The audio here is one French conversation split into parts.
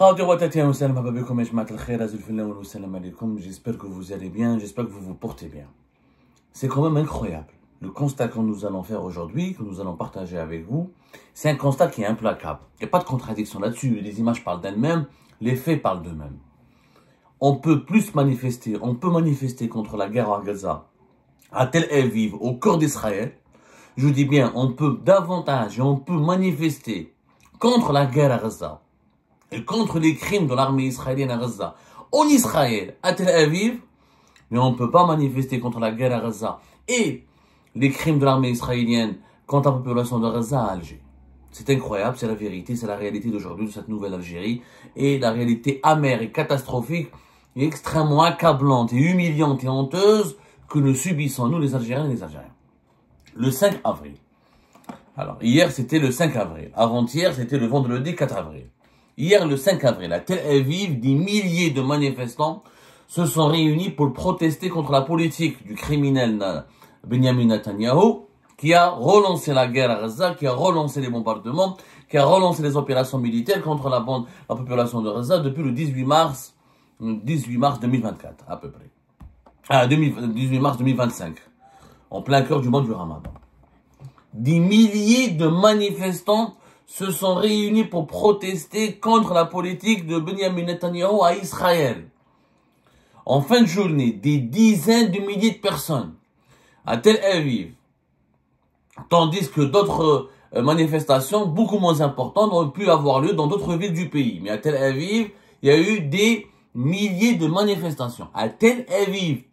J'espère que vous allez bien, j'espère que vous vous portez bien. C'est quand même incroyable. Le constat que nous allons faire aujourd'hui, que nous allons partager avec vous, c'est un constat qui est implacable. Il n'y a pas de contradiction là-dessus. Les images parlent d'elles-mêmes, les faits parlent d'eux-mêmes. On peut manifester contre la guerre à Gaza, à Tel Aviv, au cœur d'Israël. Je dis bien, on peut davantage et on peut manifester contre la guerre à Gaza et contre les crimes de l'armée israélienne à Gaza, en Israël, à Tel Aviv, mais on ne peut pas manifester contre la guerre à Gaza et les crimes de l'armée israélienne contre la population de Gaza à Alger. C'est incroyable, c'est la vérité, c'est la réalité d'aujourd'hui de cette nouvelle Algérie, et la réalité amère et catastrophique et extrêmement accablante et humiliante et honteuse que nous subissons, nous les Algériens et les Algériens. Le 5 avril. Alors, hier c'était le 5 avril, avant-hier c'était le vendredi 4 avril. Hier, le 5 avril, à Tel Aviv, des milliers de manifestants se sont réunis pour protester contre la politique du criminel Benjamin Netanyahu, qui a relancé la guerre à Gaza, qui a relancé les bombardements, qui a relancé les opérations militaires contre la population de Gaza depuis le 18 mars 2024, à peu près. 18 mars 2025, en plein cœur du mois du Ramadan. Des milliers de manifestants se sont réunis pour protester contre la politique de Benjamin Netanyahu à Israël. En fin de journée, des dizaines de milliers de personnes à Tel Aviv, tandis que d'autres manifestations beaucoup moins importantes ont pu avoir lieu dans d'autres villes du pays. Mais à Tel Aviv, il y a eu des milliers de manifestations. À Tel Aviv,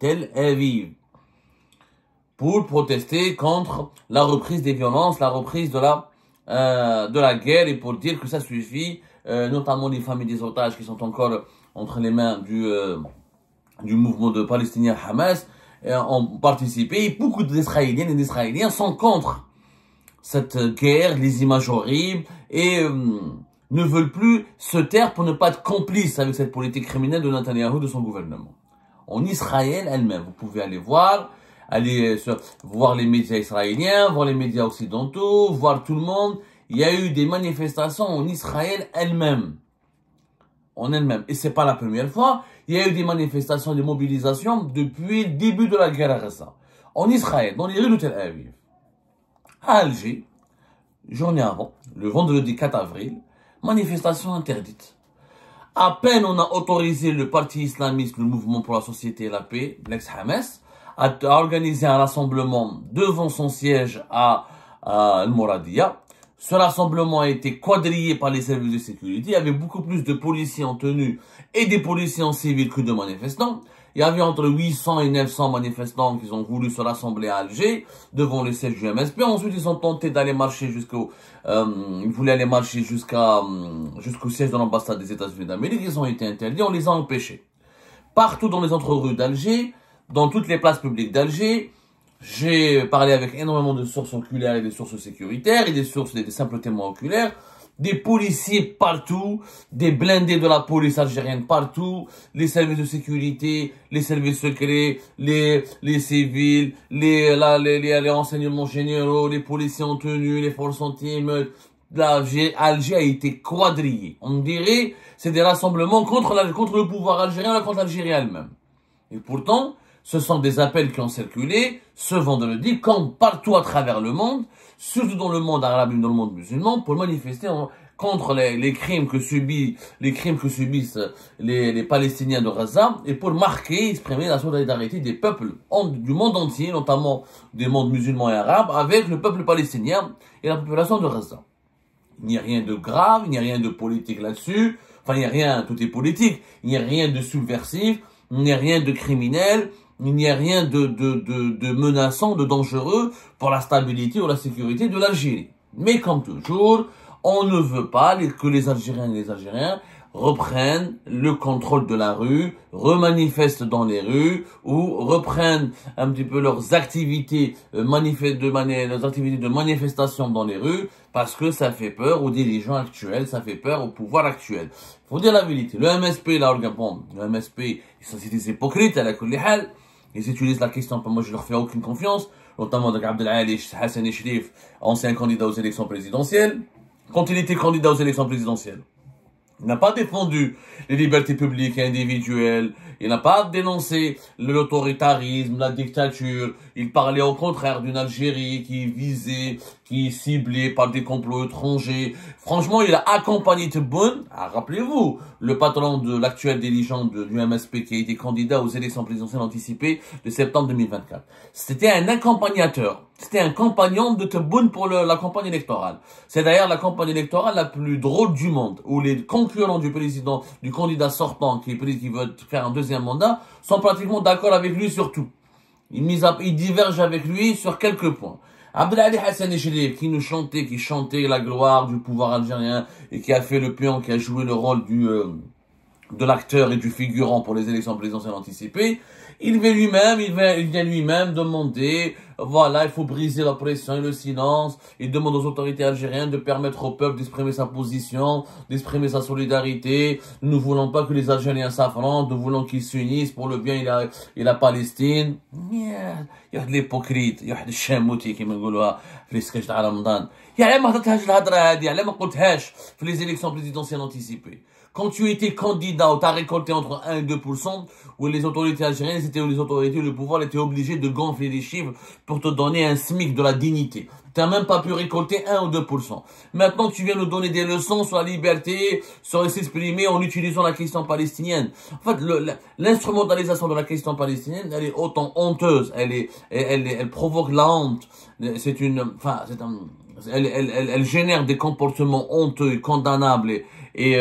pour protester contre la reprise des violences, la reprise de la guerre, et pour dire que ça suffit, notamment les familles des otages qui sont encore entre les mains du mouvement de Palestiniens Hamas, ont participé. Beaucoup d'Israéliennes et d'Israéliens sont contre cette guerre, les images horribles, et ne veulent plus se taire pour ne pas être complices avec cette politique criminelle de Netanyahou, de son gouvernement. En Israël elle-même, vous pouvez aller voir les médias israéliens, voir les médias occidentaux, voir tout le monde. Il y a eu des manifestations en Israël elle-même. Et c'est pas la première fois. Il y a eu des manifestations, des mobilisations depuis le début de la guerre à Gaza. En Israël, dans les rues de Tel Aviv. À Alger, journée avant, le vendredi 4 avril, manifestation interdite. À peine on a autorisé le parti islamiste, le mouvement pour la société et la paix, l'ex-Hamas, à organiser un rassemblement devant son siège à Al-Mouradia. Ce rassemblement a été quadrillé par les services de sécurité. Il y avait beaucoup plus de policiers en tenue et des policiers en civil que de manifestants. Il y avait entre 800 et 900 manifestants qui ont voulu se rassembler à Alger devant le siège du MSP. Ensuite, ils ont tenté d'aller marcher ils voulaient aller marcher jusqu'au siège de l'ambassade des États-Unis d'Amérique. Ils ont été interdits, on les a empêchés. Partout dans les entre-rues d'Alger, dans toutes les places publiques d'Alger, j'ai parlé avec énormément de sources oculaires et des sources sécuritaires et des simples témoins oculaires, des policiers partout, des blindés de la police algérienne partout, les services de sécurité, les services secrets, les civils, les renseignements généraux, les policiers en tenue, les forces anti-émeutes. Alger a été quadrillé. On dirait c'est des rassemblements contre le pouvoir algérien, contre l'Algérie elle-même. Et pourtant, ce sont des appels qui ont circulé ce vendredi, comme partout à travers le monde, surtout dans le monde arabe et dans le monde musulman, pour manifester contre les crimes que subissent les Palestiniens de Gaza, et pour exprimer la solidarité des peuples du monde entier, notamment des mondes musulmans et arabes, avec le peuple palestinien et la population de Gaza. Il n'y a rien de grave, il n'y a rien de politique là-dessus, enfin il n'y a rien, tout est politique, il n'y a rien de subversif, il n'y a rien de criminel, il n'y a rien de menaçant, de dangereux pour la stabilité ou la sécurité de l'Algérie. Mais comme toujours, on ne veut pas que les Algériens et les Algériens reprennent le contrôle de la rue, remanifestent dans les rues ou reprennent un petit peu leurs activités de manifestation dans les rues parce que ça fait peur aux dirigeants actuels, ça fait peur au pouvoir actuel. Faut dire la vérité. Le MSP, là, le MSP, c'est des hypocrites à la Kulihal. Ils utilisent la question, moi je leur fais aucune confiance, notamment de Abdelali Hassan Shrif, ancien candidat aux élections présidentielles. Quand il était candidat aux élections présidentielles, Il n'a pas défendu les libertés publiques et individuelles. Il n'a pas dénoncé l'autoritarisme, la dictature. Il parlait au contraire d'une Algérie qui est visée, qui est ciblée par des complots étrangers. Franchement, il a accompagné Tebboune. Rappelez-vous, le patron de l'actuel dirigeant du MSP qui a été candidat aux élections présidentielles anticipées de septembre 2024. C'était un accompagnateur. C'était un compagnon de Tebboune pour la campagne électorale. C'est d'ailleurs la campagne électorale la plus drôle du monde, où les concurrents du président, du candidat sortant qui veut faire un deuxième mandat, sont pratiquement d'accord avec lui sur tout. Ils divergent avec lui sur quelques points. Abdelali Hassan Echelli, qui chantait la gloire du pouvoir algérien et qui a fait le pion, qui a joué le rôle de l'acteur et du figurant pour les élections présidentielles anticipées, il vient lui-même demander, voilà, il faut briser la pression et le silence. Il demande aux autorités algériennes de permettre au peuple d'exprimer sa position, d'exprimer sa solidarité. Nous ne voulons pas que les Algériens s'affrontent, nous voulons qu'ils s'unissent pour le bien et la Palestine. Il y a de l'hypocrite, il y a de الشاموتي كما نقولوها في السكاش تاع رمضان. يعني ما هضرتهاش الهضره هذه، على ما قلتهاش في les élections présidentielles anticipées. Quand tu étais candidat, tu as récolté entre 1 et 2%, où les autorités algériennes, le pouvoir était obligé de gonfler les chiffres pour te donner un SMIC de la dignité. Tu n'as même pas pu récolter 1 ou 2%. Maintenant, tu viens nous donner des leçons sur la liberté, sur s'exprimer en utilisant la question palestinienne. En fait, l'instrumentalisation de la question palestinienne, elle est autant honteuse, elle provoque la honte. Elle génère des comportements honteux et condamnables et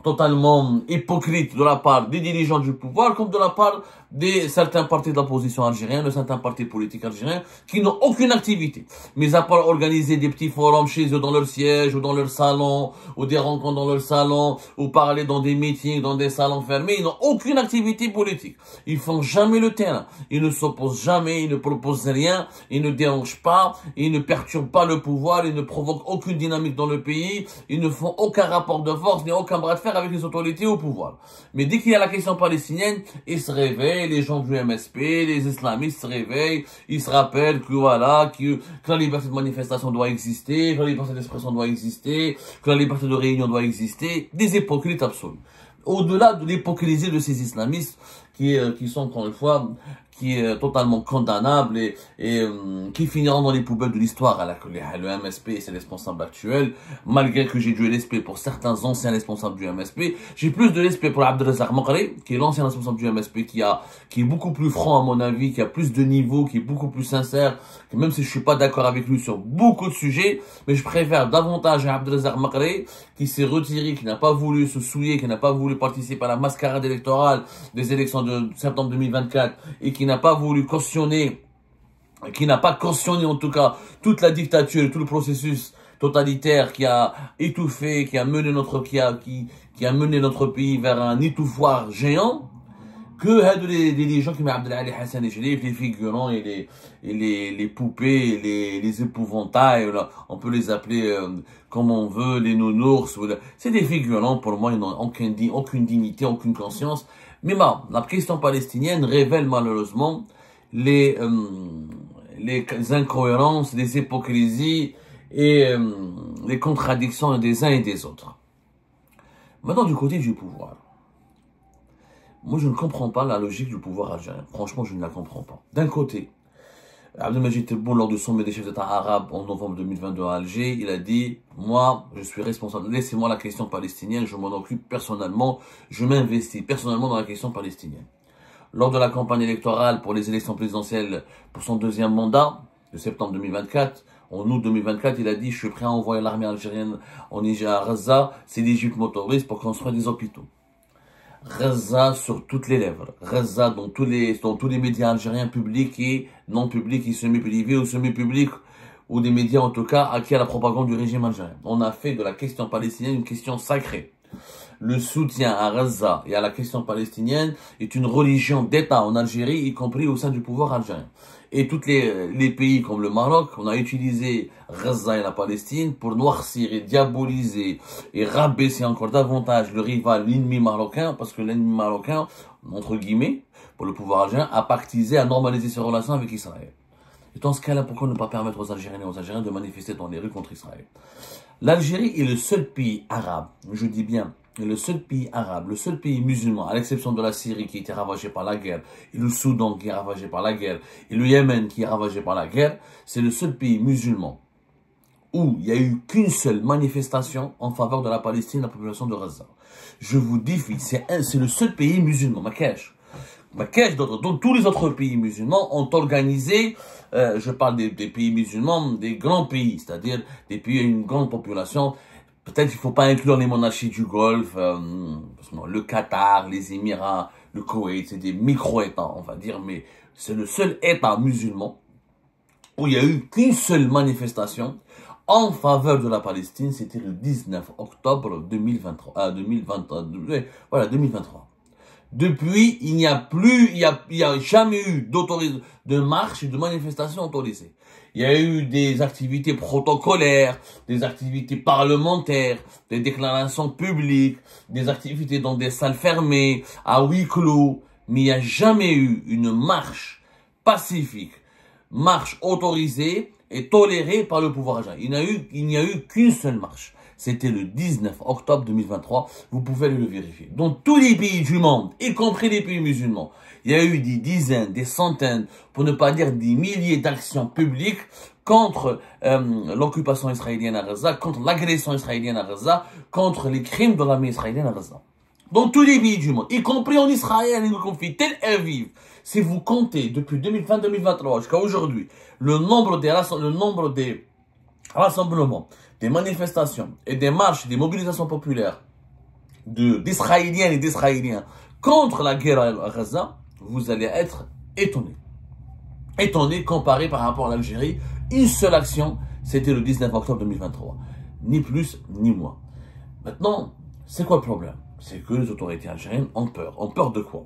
totalement hypocrite de la part des dirigeants du pouvoir comme de la part de certains partis de l'opposition algérienne, de certains partis politiques algériens qui n'ont aucune activité, mis à part organiser des petits forums chez eux dans leur siège ou dans leur salon, ou des rencontres dans leur salon, ou parler dans des meetings, dans des salons fermés. Ils n'ont aucune activité politique. Ils font jamais le terrain. Ils ne s'opposent jamais, ils ne proposent rien, ils ne dérangent pas, ils ne perturbent pas le pouvoir, ils ne provoquent aucune dynamique dans le pays, ils ne font aucun rapport de force, ni aucun bras de fer avec les autorités au pouvoir. Mais dès qu'il y a la question palestinienne, ils se réveillent, les gens du MSP, les islamistes se réveillent, ils se rappellent que voilà, que la liberté de manifestation doit exister, que la liberté d'expression doit exister, que la liberté de réunion doit exister. Des hypocrites absolus. Au-delà de l'hypocrisie de ces islamistes qui sont encore une fois qui est totalement condamnable et qui finiront dans les poubelles de l'histoire. Le MSP et ses responsables actuels, malgré que j'ai du respect pour certains anciens responsables du MSP, j'ai plus de respect pour Abdelrazak Maqri, qui est l'ancien responsable du MSP, qui est beaucoup plus franc à mon avis, qui a plus de niveau, qui est beaucoup plus sincère, que même si je suis pas d'accord avec lui sur beaucoup de sujets, mais je préfère davantage Abdelrazak Maqri, qui s'est retiré, qui n'a pas voulu se souiller, qui n'a pas voulu participer à la mascarade électorale des élections de septembre 2024 et qui n'a pas voulu cautionner, qui n'a pas cautionné en tout cas toute la dictature et tout le processus totalitaire qui a étouffé, qui a mené notre pays vers un étouffoir géant, que les gens qui m'ont Abdelali Hassan Echelli, les figurants et les poupées, les épouvantails, on peut les appeler comme on veut, les nounours, c'est des figurants pour moi, ils n'ont aucune dignité, aucune conscience. Mais la question palestinienne révèle malheureusement les incohérences, les hypocrisies et les contradictions des uns et des autres. Maintenant, du côté du pouvoir, moi je ne comprends pas la logique du pouvoir algérien. Franchement, je ne la comprends pas. D'un côté, Abdelmajid Tebboune, lors de son sommet des chefs d'État arabes en novembre 2022 à Alger, il a dit « Moi, je suis responsable. Laissez-moi la question palestinienne, je m'en occupe personnellement. Je m'investis personnellement dans la question palestinienne. » Lors de la campagne électorale pour les élections présidentielles pour son deuxième mandat, de septembre 2024, en août 2024, il a dit « Je suis prêt à envoyer l'armée algérienne en Niger à Gaza, c'est l'Égypte m'autorise pour construire des hôpitaux. » Gaza sur toutes les lèvres, Gaza dans tous les médias algériens publics et non publics et semi-privés ou semi-publics ou des médias en tout cas à qui a la propagande du régime algérien. On a fait de la question palestinienne une question sacrée. Le soutien à Gaza et à la question palestinienne est une religion d'État en Algérie, y compris au sein du pouvoir algérien. Et tous les pays comme le Maroc, on a utilisé Gaza et la Palestine pour noircir et diaboliser et rabaisser encore davantage le rival, l'ennemi marocain, parce que l'ennemi marocain, entre guillemets, pour le pouvoir algérien, a pactisé, a normalisé ses relations avec Israël. Et dans ce cas-là, pourquoi ne pas permettre aux Algériens et aux Algériens de manifester dans les rues contre Israël? L'Algérie est le seul pays arabe, je dis bien, le seul pays arabe, le seul pays musulman, à l'exception de la Syrie qui a été ravagée par la guerre, et le Soudan qui est ravagé par la guerre, et le Yémen qui est ravagé par la guerre, c'est le seul pays musulman où il n'y a eu qu'une seule manifestation en faveur de la Palestine, la population de Gaza. Je vous défie, c'est le seul pays musulman, Marrakech. Donc tous les autres pays musulmans ont organisé, je parle des pays musulmans, des grands pays, c'est-à-dire des pays à une grande population. Peut-être qu'il ne faut pas inclure les monarchies du Golfe, le Qatar, les Émirats, le Koweït, c'est des micro-États, on va dire, mais c'est le seul État musulman où il n'y a eu qu'une seule manifestation en faveur de la Palestine, c'était le 19 octobre 2023, 2023. Depuis, il n'y a jamais eu de marche, de manifestation autorisée. Il y a eu des activités protocolaires, des activités parlementaires, des déclarations publiques, des activités dans des salles fermées, à huis clos, mais il n'y a jamais eu une marche pacifique, marche autorisée et tolérée par le pouvoir algérien. Il n'y a eu qu'une seule marche. C'était le 19 octobre 2023. Vous pouvez aller le vérifier. Dans tous les pays du monde, y compris les pays musulmans, il y a eu des dizaines, des centaines, pour ne pas dire des milliers d'actions publiques contre l'occupation israélienne à Gaza, contre l'agression israélienne à Gaza, contre les crimes de l'armée israélienne à Gaza. Dans tous les pays du monde, y compris en Israël, y compris Tel Aviv. Si vous comptez depuis 2020-2023 jusqu'à aujourd'hui, le nombre des rassemblements, des manifestations et des marches, des mobilisations populaires d'Israéliennes et d'Israéliens contre la guerre à Gaza, vous allez être étonnés. Étonnés comparé par rapport à l'Algérie. Une seule action, c'était le 19 octobre 2023. Ni plus, ni moins. Maintenant, c'est quoi le problème? C'est que les autorités algériennes ont peur. Ont peur de quoi?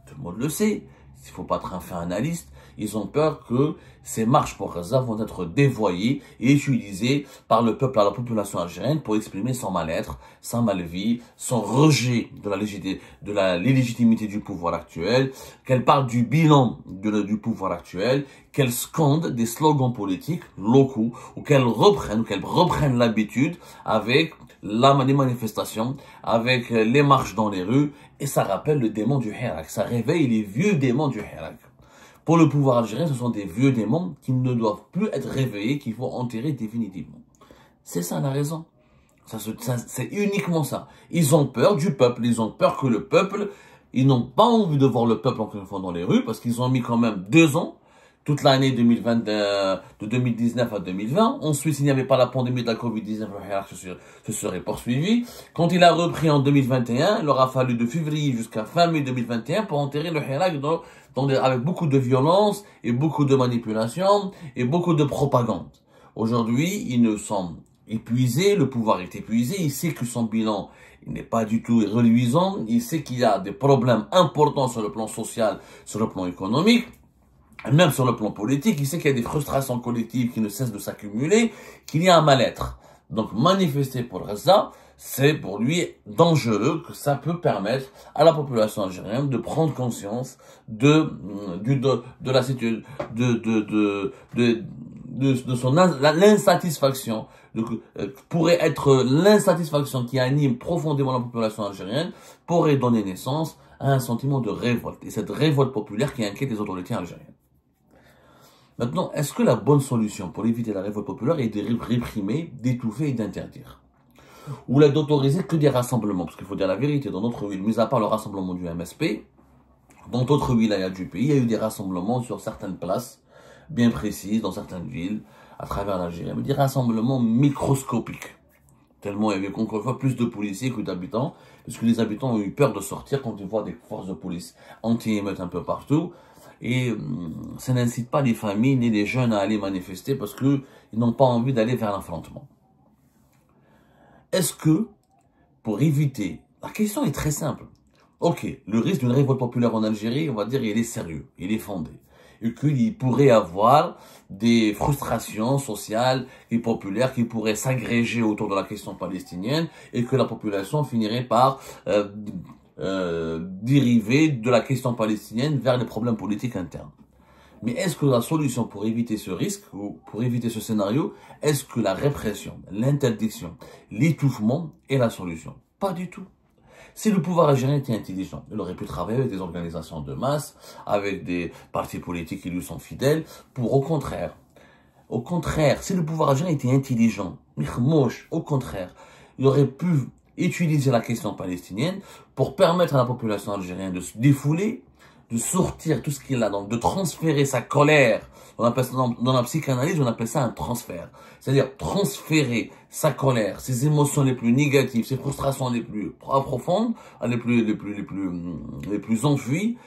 Tout le monde le sait. Il ne faut pas être un fait analyste. Ils ont peur que ces marches pour Gaza vont être dévoyées et utilisées par le peuple, la population algérienne pour exprimer son mal-être, sa mal-vie, son rejet de l'illégitimité du pouvoir actuel, qu'elle parle du bilan du pouvoir actuel, qu'elle scande des slogans politiques locaux ou qu'elle reprenne l'habitude avec les manifestations, avec les marches dans les rues, et ça rappelle le démon du Hirak, ça réveille les vieux démons du Hirak. Pour le pouvoir algérien, ce sont des vieux démons qui ne doivent plus être réveillés, qu'il faut enterrer définitivement. C'est ça la raison. C'est uniquement ça. Ils ont peur du peuple, ils ont peur que le peuple, ils n'ont pas envie de voir le peuple encore une fois dans les rues, parce qu'ils ont mis quand même 2 ans, toute l'année 2020, de 2019 à 2020. Ensuite, s'il n'y avait pas la pandémie de la Covid-19, le Hirak se serait poursuivi. Quand il a repris en 2021, il aura fallu de février jusqu'à fin mai 2021 pour enterrer le Hirak avec beaucoup de violence et beaucoup de manipulation et beaucoup de propagande. Aujourd'hui, ils ne sont épuisés, le pouvoir est épuisé, il sait que son bilan n'est pas du tout reluisant, il sait qu'il y a des problèmes importants sur le plan social, sur le plan économique, même sur le plan politique, il sait qu'il y a des frustrations collectives qui ne cessent de s'accumuler, qu'il y a un mal-être. Donc manifester pour Gaza, c'est pour lui dangereux, que ça peut permettre à la population algérienne de prendre conscience de l'insatisfaction, pourrait être l'insatisfaction qui anime profondément la population algérienne, pourrait donner naissance à un sentiment de révolte, et cette révolte populaire qui inquiète les autorités algériennes. Maintenant, est-ce que la bonne solution pour éviter la révolte populaire est de réprimer, d'étouffer et d'interdire? Ou d'autoriser que des rassemblements? Parce qu'il faut dire la vérité, dans notre ville, mis à part le rassemblement du MSP, dans d'autres wilayas du pays, il y a eu des rassemblements sur certaines places, bien précises, dans certaines villes, à travers l'Algérie, mais des rassemblements microscopiques. Tellement il y avait encore une fois plus de policiers que d'habitants, parce que les habitants ont eu peur de sortir quand ils voient des forces de police anti-émeutes un peu partout. Et ça n'incite pas les familles ni les jeunes à aller manifester parce qu'ils n'ont pas envie d'aller vers l'affrontement. Est-ce que, pour éviter... La question est très simple. Ok, le risque d'une révolte populaire en Algérie, on va dire, il est sérieux, il est fondé. Et qu'il pourrait avoir des frustrations sociales et populaires qui pourraient s'agréger autour de la question palestinienne et que la population finirait par dériver de la question palestinienne vers les problèmes politiques internes. Mais est-ce que la solution pour éviter ce risque ou pour éviter ce scénario, est-ce que la répression, l'interdiction, l'étouffement est la solution? Pas du tout. Si le pouvoir algérien était intelligent, il aurait pu travailler avec des organisations de masse, avec des partis politiques qui lui sont fidèles, pour au contraire, si le pouvoir algérien était intelligent, au contraire, il aurait pu utiliser la question palestinienne pour permettre à la population algérienne de se défouler, de sortir tout ce qu'il a, donc de transférer sa colère. On appelle ça, dans la psychanalyse, on appelle ça un transfert. C'est-à-dire transférer sa colère, ses émotions les plus négatives, ses frustrations les plus profondes, les plus enfuies,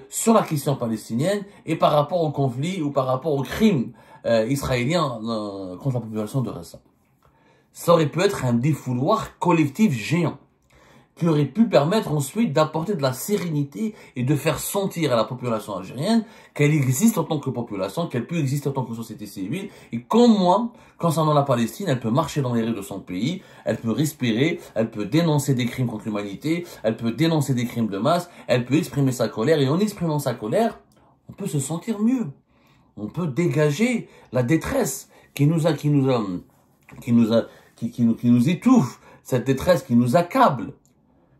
sur la question palestinienne et par rapport au conflit ou par rapport au crime israélien contre la population de Gaza. Ça aurait pu être un défouloir collectif géant qui aurait pu permettre ensuite d'apporter de la sérénité et de faire sentir à la population algérienne qu'elle existe en tant que population, qu'elle peut exister en tant que société civile, et qu'au moins, concernant la Palestine, elle peut marcher dans les rues de son pays, elle peut respirer, elle peut dénoncer des crimes contre l'humanité, elle peut dénoncer des crimes de masse, elle peut exprimer sa colère, et en exprimant sa colère, on peut se sentir mieux. On peut dégager la détresse qui nous étouffe, cette détresse qui nous accable.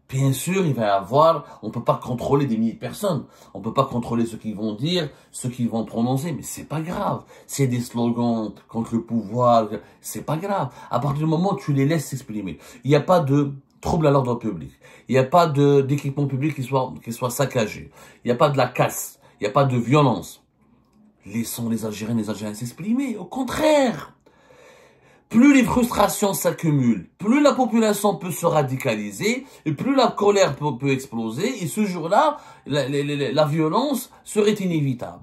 Bien sûr, il va y avoir, on peut pas contrôler des milliers de personnes. On peut pas contrôler ce qu'ils vont dire, ce qu'ils vont prononcer, mais c'est pas grave. C'est des slogans contre le pouvoir, c'est pas grave. À partir du moment où tu les laisses s'exprimer, il n'y a pas de trouble à l'ordre public. Il n'y a pas d'équipement public qui soit saccagé. Il n'y a pas de la casse. Il n'y a pas de violence. Laissons les Algériens s'exprimer. Au contraire. Plus les frustrations s'accumulent, plus la population peut se radicaliser, et plus la colère peut exploser, et ce jour-là, la violence serait inévitable.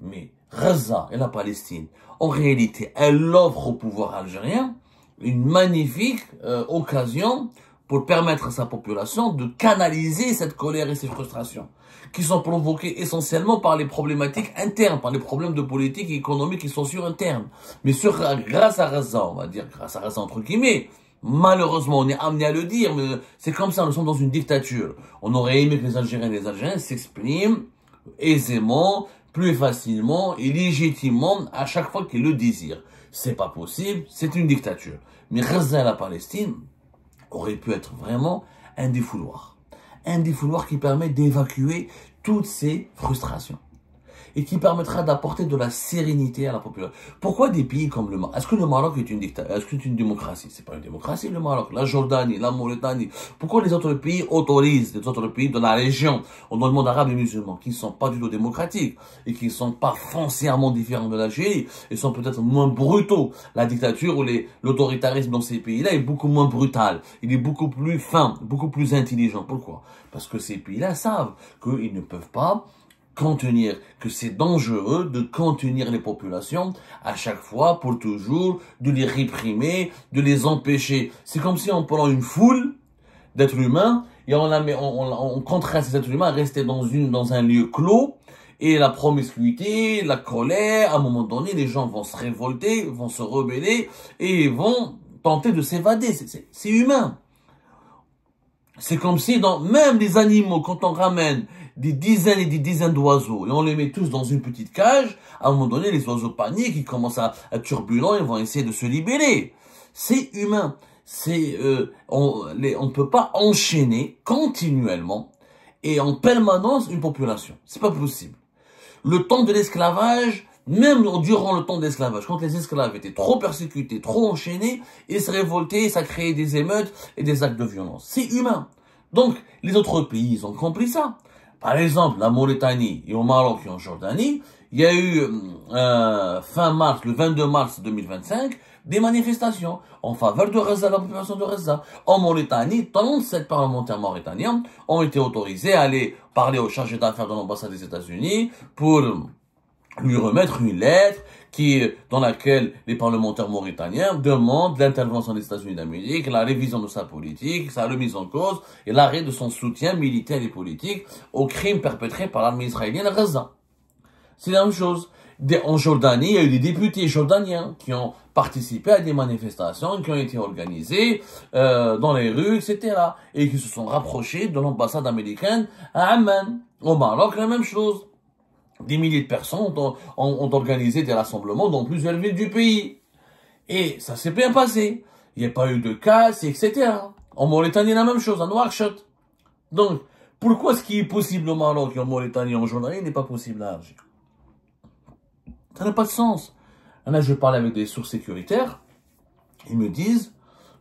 Mais Gaza et la Palestine, en réalité, elle offre au pouvoir algérien une magnifique occasion pour permettre à sa population de canaliser cette colère et ces frustrations, qui sont provoquées essentiellement par les problématiques internes, par les problèmes de politique et économique qui sont sur interne. Mais grâce à Gaza, on va dire, grâce à Gaza entre guillemets, malheureusement, on est amené à le dire, mais c'est comme ça, nous sommes dans une dictature. On aurait aimé que les Algériens et les Algériens s'expriment aisément, plus facilement et légitimement à chaque fois qu'ils le désirent. C'est pas possible, c'est une dictature. Mais Gaza et la Palestine aurait pu être vraiment un défouloir. Un défouloir qui permet d'évacuer toutes ces frustrations. Et qui permettra d'apporter de la sérénité à la population. Pourquoi des pays comme le Maroc? Est-ce que le Maroc est une dictature? Est-ce que c'est une démocratie? C'est pas une démocratie, le Maroc. La Jordanie, la Mauritanie. Pourquoi les autres pays autorisent, les autres pays de la région, dans le monde arabe et musulman, qui ne sont pas du tout démocratiques, et qui ne sont pas foncièrement différents de l'Algérie, et sont peut-être moins brutaux. La dictature ou l'autoritarisme dans ces pays-là est beaucoup moins brutal. Il est beaucoup plus fin, beaucoup plus intelligent. Pourquoi? Parce que ces pays-là savent qu'ils ne peuvent pas contenir, que c'est dangereux de contenir les populations à chaque fois pour toujours, de les réprimer, de les empêcher. C'est comme si on prend une foule d'êtres humains et on contraint ces êtres humains à rester dans un lieu clos, et la promiscuité, la colère, à un moment donné, les gens vont se révolter, vont se rebeller et vont tenter de s'évader. C'est humain. C'est comme si même les animaux, quand on ramène des dizaines et des dizaines d'oiseaux et on les met tous dans une petite cage, à un moment donné, les oiseaux paniquent, ils commencent à être turbulents, ils vont essayer de se libérer. C'est humain. On ne peut pas enchaîner continuellement et en permanence une population. C'est pas possible. Le temps de l'esclavage, même durant le temps de l'esclavage, quand les esclaves étaient trop persécutés, trop enchaînés, ils se révoltaient, ça créait des émeutes et des actes de violence. C'est humain. Donc, les autres pays, ils ont compris ça. Par exemple, la Mauritanie et au Maroc et en Jordanie, il y a eu fin mars, le 22 mars 2025, des manifestations en faveur de Gaza, la population de Gaza. En Mauritanie, 37 parlementaires mauritaniens ont été autorisés à aller parler au chargé d'affaires de l'ambassade des États-Unis pour lui remettre une lettre dans laquelle les parlementaires mauritaniens demandent l'intervention des États-Unis d'Amérique, la révision de sa politique, sa remise en cause et l'arrêt de son soutien militaire et politique aux crimes perpétrés par l'armée israélienne à Gaza. C'est la même chose. En Jordanie, il y a eu des députés jordaniens qui ont participé à des manifestations qui ont été organisées dans les rues, etc. et qui se sont rapprochés de l'ambassade américaine à Amman. Au Maroc, la même chose. Des milliers de personnes ont organisé des rassemblements dans plusieurs villes du pays. Et ça s'est bien passé. Il n'y a pas eu de casse, etc. En Mauritanie, la même chose, à Nouakchott. Donc, pourquoi ce qui est possible au Maroc et en Mauritanie en journée n'est pas possible à Alger? Ça n'a pas de sens. Là, je parle avec des sources sécuritaires. Ils me disent,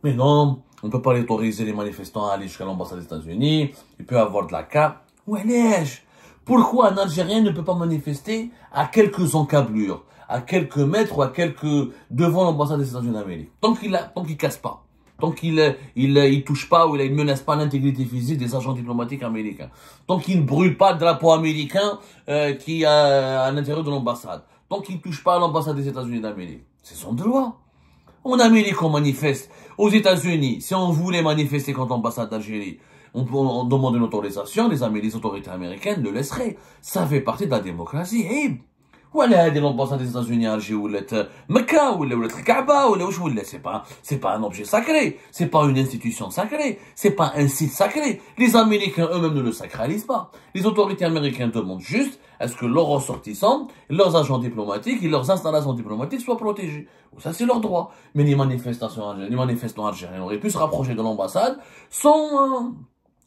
mais non, on ne peut pas autoriser les manifestants à aller jusqu'à l'ambassade des États-Unis. Il peut y avoir de la carte. Ouais, pourquoi un Algérien ne peut pas manifester à quelques encablures, à quelques mètres ou à quelques devant l'ambassade des États-Unis d'Amérique? Tant qu'il casse pas. Tant qu'il touche pas ou il ne menace pas l'intégrité physique des agents diplomatiques américains. Tant qu'il ne brûle pas le drapeau américain qui est à l'intérieur de l'ambassade. Tant qu'il ne touche pas à l'ambassade des États-Unis d'Amérique. C'est son droit. En Amérique, on manifeste. Aux États-Unis, si on voulait manifester contre l'ambassade d'Algérie, on demande une autorisation, les autorités américaines le laisseraient. Ça fait partie de la démocratie. Et voilà, هذه l'ambassade des États-Unis à Alger ou Mecca ou Kaaba ou c'est pas un objet sacré, c'est pas une institution sacrée, c'est pas un site sacré. Les Américains eux-mêmes ne le sacralisent pas. Les autorités américaines demandent juste à ce que leurs ressortissants, leurs agents diplomatiques et leurs installations diplomatiques soient protégés. Ça c'est leur droit. Mais les manifestants algériens auraient pu se rapprocher de l'ambassade sans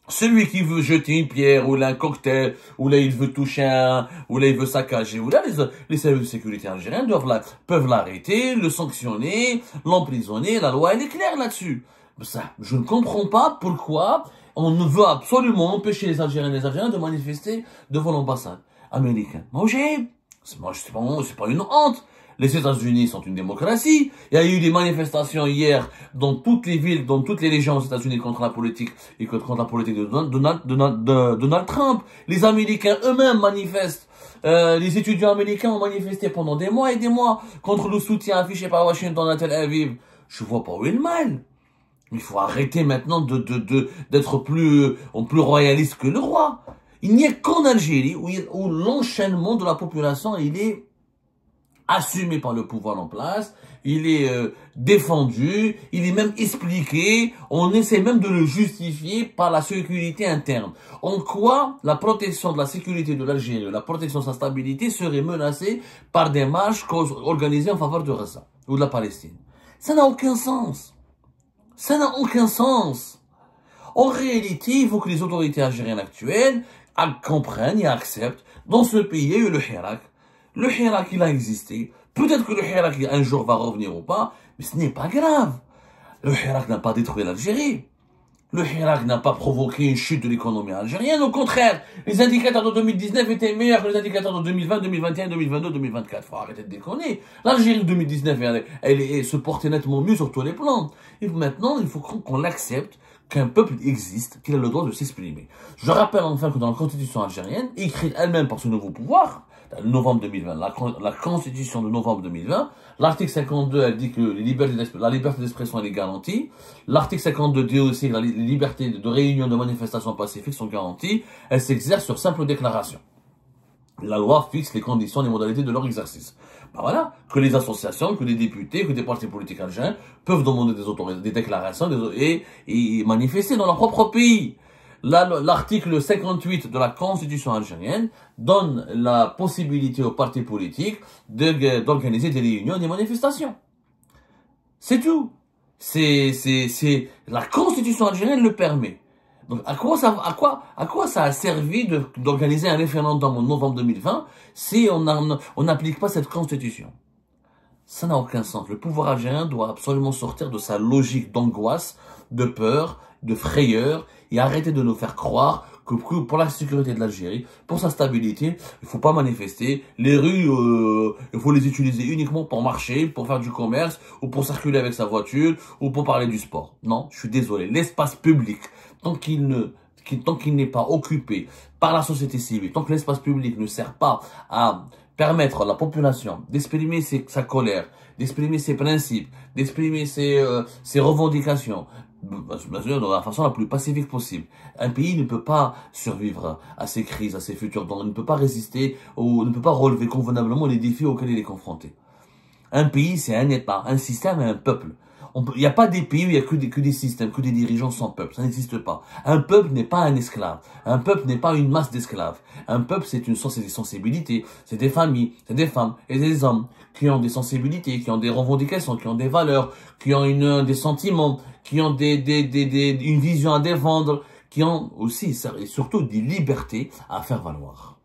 celui qui veut jeter une pierre, ou là un cocktail, ou là il veut toucher ou là il veut saccager, ou là les services de sécurité algériens peuvent l'arrêter, le sanctionner, l'emprisonner, la loi elle est claire là-dessus. Ça, je ne comprends pas pourquoi on ne veut absolument empêcher les Algériens de manifester devant l'ambassade américaine. C'est pas une honte. Les États-Unis sont une démocratie. Il y a eu des manifestations hier dans toutes les villes, dans toutes les régions aux États-Unis contre la politique et contre la politique de Donald Trump. Les Américains eux-mêmes manifestent. Les étudiants américains ont manifesté pendant des mois et des mois contre le soutien affiché par Washington à Tel Aviv. Je vois pas où est le mal. Il faut arrêter maintenant d'être plus royaliste que le roi. Il n'y a qu'en Algérie où l'enchaînement de la population, il est assumé par le pouvoir en place, il est défendu, il est même expliqué, on essaie même de le justifier par la sécurité interne. En quoi la protection de la sécurité de l'Algérie, la protection de sa stabilité serait menacée par des marches organisées en faveur de Gaza ou de la Palestine? Ça n'a aucun sens. Ça n'a aucun sens. En réalité, il faut que les autorités algériennes actuelles comprennent et acceptent. Dans ce pays, il y a eu le Hirak. Le Hirak, il a existé. Peut-être que le Hirak, un jour, va revenir ou pas, mais ce n'est pas grave. Le Hirak n'a pas détruit l'Algérie. Le Hirak n'a pas provoqué une chute de l'économie algérienne. Au contraire, les indicateurs de 2019 étaient meilleurs que les indicateurs de 2020, 2021, 2022, 2024. Faut arrêter de déconner. L'Algérie de 2019, elle se portait nettement mieux sur tous les plans. Et maintenant, il faut qu'on l'accepte, qu'un peuple existe, qu'il a le droit de s'exprimer. Je rappelle enfin que dans la constitution algérienne, écrite elle-même par ce nouveau pouvoir, novembre 2020, la constitution de novembre 2020, l'article 52, elle dit que la liberté d'expression est garantie. L'article 52 dit aussi que les libertés de réunion, de manifestation pacifique sont garanties. Elle s'exerce sur simple déclaration. La loi fixe les conditions et les modalités de leur exercice. Ben voilà, que les associations, que les députés, que des partis politiques algériens peuvent demander des déclarations et manifester dans leur propre pays. L'article 58 de la Constitution algérienne donne la possibilité aux partis politiques d'organiser des réunions et des manifestations. C'est tout. La Constitution algérienne le permet. Donc, à quoi ça a servi d'organiser un référendum en novembre 2020 si on n'applique pas cette Constitution? Ça n'a aucun sens. Le pouvoir algérien doit absolument sortir de sa logique d'angoisse, de peur, de frayeur et arrêter de nous faire croire que pour la sécurité de l'Algérie, pour sa stabilité, il faut pas manifester. Les rues, il faut les utiliser uniquement pour marcher, pour faire du commerce, ou pour circuler avec sa voiture, ou pour parler du sport. Non, je suis désolé. L'espace public, tant qu'il n'est pas occupé par la société civile, tant que l'espace public ne sert pas à permettre à la population d'exprimer sa colère, d'exprimer ses principes, d'exprimer ses revendications, de la façon la plus pacifique possible. Un pays ne peut pas survivre à ces crises, à ces futurs dangers, ne peut pas résister ou ne peut pas relever convenablement les défis auxquels il est confronté. Un pays, c'est un État, un système et un peuple. Il n'y a pas des pays où il n'y a que des systèmes, que des dirigeants sans peuple. Ça n'existe pas. Un peuple n'est pas un esclave. Un peuple n'est pas une masse d'esclaves. Un peuple, c'est des sensibilités. C'est des familles, c'est des femmes et des hommes qui ont des sensibilités, qui ont des revendications, qui ont des valeurs, qui ont des sentiments, qui ont une vision à défendre, qui ont aussi et surtout des libertés à faire valoir.